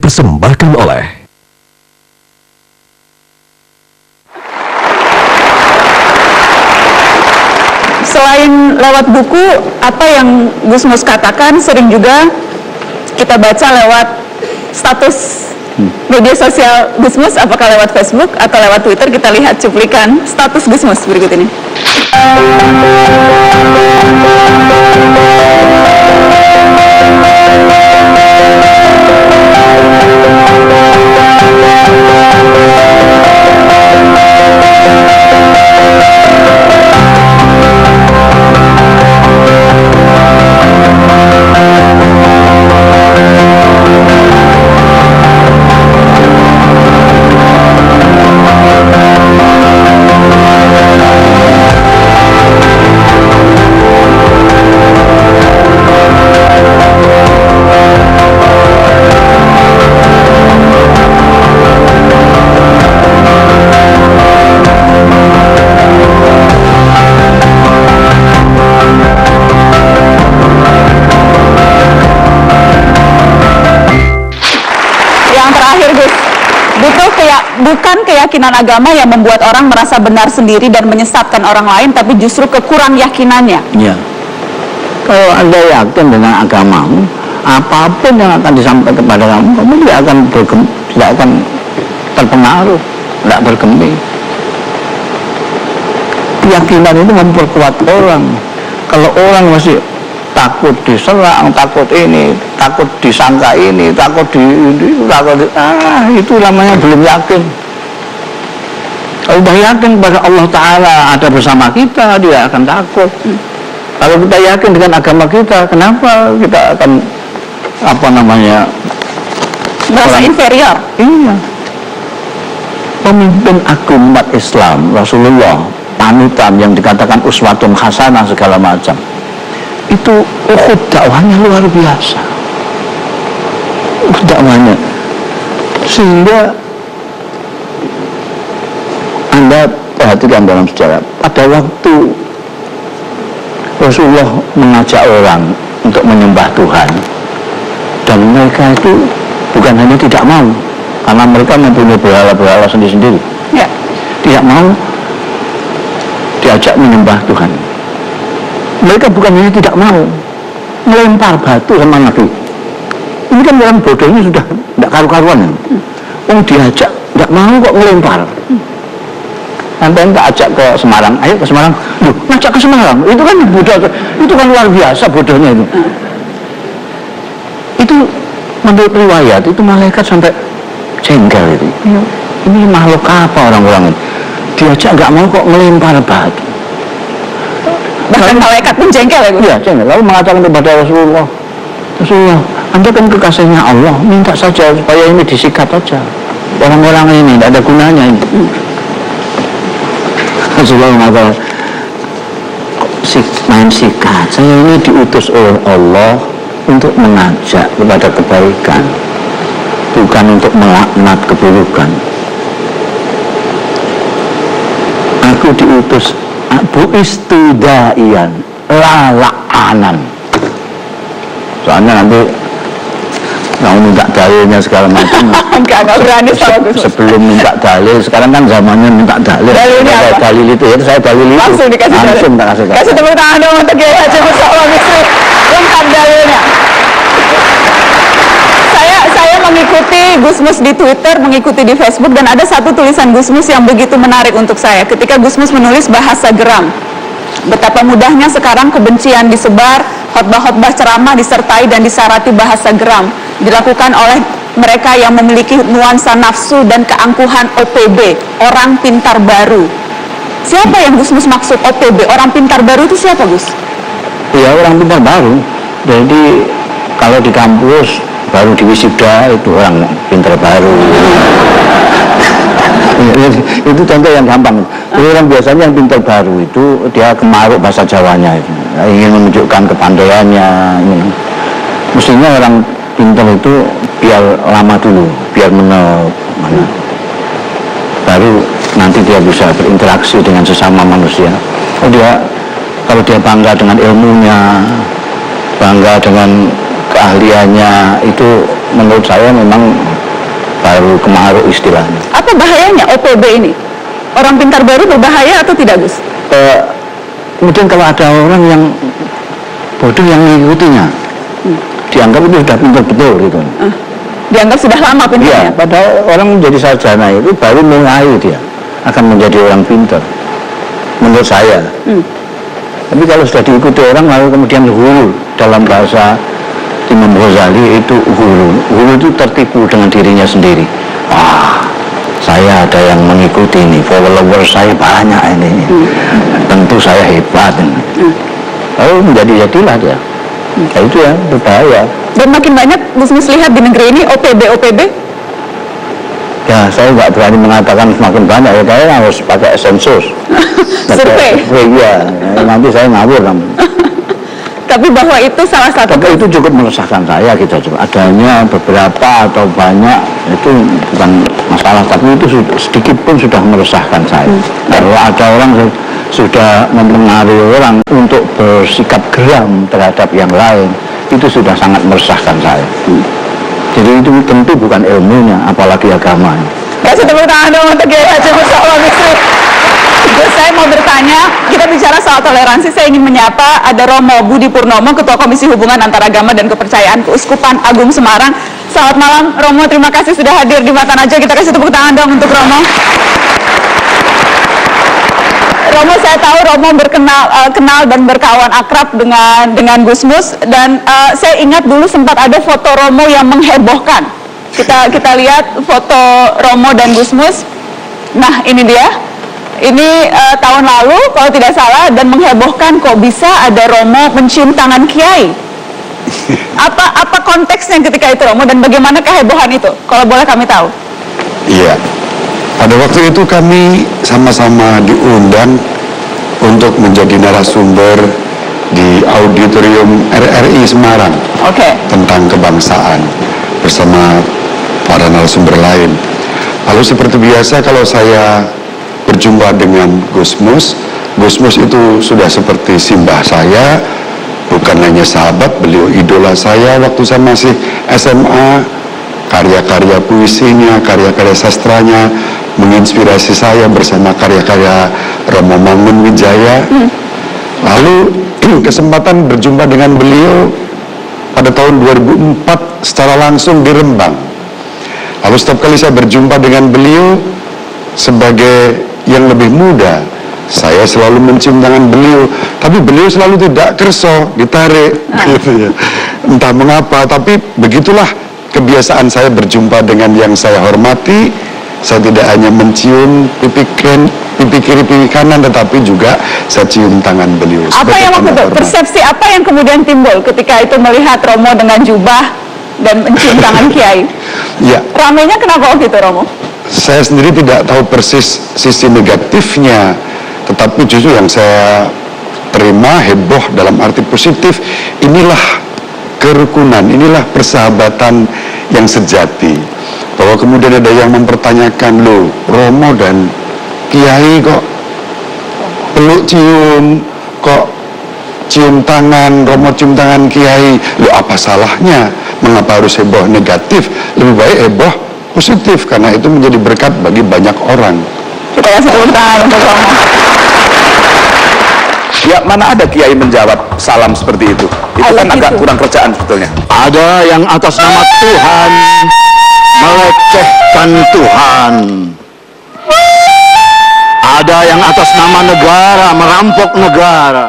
dipersembahkan oleh Selain lewat buku, apa yang Gus Mus katakan sering juga kita baca lewat status media sosial Gus Mus, apakah lewat Facebook atau lewat Twitter. Kita lihat cuplikan status Gus Mus berikut ini. Bukan keyakinan agama yang membuat orang merasa benar sendiri dan menyesatkan orang lain, tapi justru kekurang yakinannya. Ya. Kalau Anda yakin dengan agamamu, apapun yang akan disampaikan kepada kamu, kamu tidak akan terpengaruh, tidak bergeming. Keyakinan itu memperkuat orang. Kalau orang masih takut diserang, takut ini, takut disangka ini, takut itu namanya belum yakin. Kalau sudah yakin kepada Allah Ta'ala ada bersama kita, dia akan takut. Kalau kita yakin dengan agama kita, kenapa kita akan merasa inferior? Iya. Pemimpin agung umat Islam, Rasulullah, panutan yang dikatakan uswatun hasanah segala macam, itu Uhud dakwahnya luar biasa. Dakwahnya sehingga Anda perhatikan dalam sejarah, pada waktu Rasulullah mengajak orang untuk menyembah Tuhan, dan mereka itu bukan hanya tidak mau, karena mereka mempunyai berhala-berhala sendiri-sendiri, ya. Tidak mau diajak menyembah Tuhan. Mereka bukan hanya tidak mau, melempar batu sama Nabi. Ini kan orang bodohnya sudah tidak karu-karuan. Diajak tidak mau kok melempar. Nanti tak ajak ke Semarang, ayo ke Semarang. Loh, ngajak ke Semarang, itu kan bodoh, itu kan luar biasa bodohnya itu. Itu menurut riwayat itu malaikat sampai jengkel itu. Ini makhluk apa orang-orang ini? Diajak nggak mau kok melempar batu. Bahkan malaikat pun jengkel ya, Gus? Iya, jengkel. Lalu mengatakan kepada Rasulullah, Anda kan kekasihnya Allah, minta saja supaya ini disikat saja. Orang-orang ini tidak ada gunanya ini. Rasulullah mengatakan, main sikat, saya ini diutus oleh Allah untuk mengajak kepada kebaikan, bukan untuk melaknat keburukan. Aku diutus bu'istudaian la la'anan. Soalnya nanti mau minta dalilnya segala macam. Enggak berani sama Gus. Sebelum minta dalil, sekarang kan zamannya minta dalil. Dalilnya apa? Dalil itu ya, saya dalil itu. Langsung dikasih dalil. Langsung tak kasih. Kasih tepuk tangan dong untuk Kiai Haji Mustafa Misri. Lengkap dalilnya. Saya mengikuti Gus Mus di Twitter, mengikuti di Facebook, dan ada satu tulisan Gus Mus yang begitu menarik untuk saya. Ketika Gus Mus menulis bahasa geram, betapa mudahnya sekarang kebencian disebar, khotbah-khotbah ceramah disertai dan disarati bahasa geram, dilakukan oleh mereka yang memiliki nuansa nafsu dan keangkuhan OPB, orang pintar baru. Siapa yang Gus Mus maksud OPB, orang pintar baru itu siapa, Gus? Ya, orang pintar baru. Jadi kalau di kampus baru di wisuda itu orang pintar baru. Itu contoh yang gampang. Orang biasanya yang pintar baru itu dia kemaruk bahasa Jawanya itu, ingin menunjukkan kepandaiannya. Mestinya orang pintar itu biar lama dulu, biar baru nanti dia bisa berinteraksi dengan sesama manusia. Kalau dia bangga dengan ilmunya, bangga dengan keahliannya, itu menurut saya memang baru kemaruk istilahnya. Apa bahayanya OPB ini? Orang pintar baru berbahaya atau tidak, Gus? Kemudian kalau ada orang yang bodoh yang mengikutinya, dianggap itu sudah pintar betul gitu. Dianggap sudah lama Iya, pintarnya. padahal orang menjadi sarjana itu baru mulai dia akan menjadi orang pintar. Menurut saya. Tapi kalau sudah diikuti orang lalu kemudian hulu, dalam bahasa Imam Ghazali itu hulu. Hulu itu tertipu dengan dirinya sendiri. Wah, saya ada yang mengikuti ini, followers saya banyak ini. Tentu saya hebat ini. Lalu jadilah dia. Ya itu ya, berbahaya. Dan makin banyak Gus lihat di negeri ini OPB. Ya, saya nggak berani mengatakan semakin banyak ya, saya harus pakai sensus. Survei. Iya, nanti saya ngawur namanya. Tapi bahwa itu salah satu. Tapi itu cukup meresahkan saya gitu. Adanya beberapa atau banyak itu bukan masalah, tapi itu sedikit pun sudah meresahkan saya. Kalau ada orang sudah mempengaruhi orang untuk bersikap geram terhadap yang lain, itu sudah sangat meresahkan saya. Jadi itu tentu bukan ilmunya, apalagi agamanya. Kasih tepuk tangan dong untuk Kiai Haji Mustapa Bisri. Terus saya mau bertanya, kita bicara soal toleransi, saya ingin menyapa ada Romo Budi Purnomo, Ketua Komisi Hubungan Antaragama dan Kepercayaan Keuskupan Agung Semarang. Selamat malam Romo, terima kasih sudah hadir di Mata Najwa. Kita kasih tepuk tangan dong untuk Romo. Romo, saya tahu Romo kenal dan berkawan akrab dengan Gusmus, dan saya ingat dulu sempat ada foto Romo yang menghebohkan. Kita lihat foto Romo dan Gusmus. Nah, ini dia. Ini tahun lalu kalau tidak salah, dan menghebohkan kok bisa ada Romo mencium tangan Kiai. Apa konteksnya ketika itu Romo, dan bagaimana kehebohan itu? Kalau boleh kami tahu. Iya. Pada waktu itu kami sama-sama diundang untuk menjadi narasumber di auditorium RRI Semarang. Tentang kebangsaan bersama para narasumber lain. Lalu seperti biasa kalau saya berjumpa dengan Gusmus itu sudah seperti simbah saya, bukan hanya sahabat, beliau idola saya waktu saya masih SMA. Karya-karya puisinya, karya-karya sastranya menginspirasi saya bersama karya-karya Romo Mangunwijaya. Lalu kesempatan berjumpa dengan beliau pada tahun 2004 secara langsung di Rembang. Lalu setiap kali saya berjumpa dengan beliau sebagai yang lebih muda, saya selalu mencium tangan beliau, tapi beliau selalu tidak kerso, ditarik gitu ya. Entah mengapa, tapi begitulah kebiasaan saya berjumpa dengan yang saya hormati. Saya tidak hanya mencium pipi kiri, pipi kanan, tetapi juga saya cium tangan beliau. Apa yang persepsi apa yang kemudian timbul ketika itu melihat Romo dengan jubah dan mencium tangan Kiai? Ya. Ramainya kenapa gitu Romo? Saya sendiri tidak tahu persis sisi negatifnya, tetapi justru yang saya terima heboh dalam arti positif. Inilah kerukunan, inilah persahabatan yang sejati. Bahwa kemudian ada yang mempertanyakan, loh, Romo dan Kiai kok peluk cium, kok cium tangan, Romo cium tangan Kiai, loh apa salahnya? Mengapa harus heboh negatif? Lebih baik heboh positif, karena itu menjadi berkat bagi banyak orang. Kita kasih tepuk tangan untuk Romo. Ya, mana ada Kiai menjawab salam seperti itu? Itu kan agak kurang kerjaan sebetulnya. Ada yang atas nama Tuhan melecehkan Tuhan. Ada yang atas nama negara merampok negara.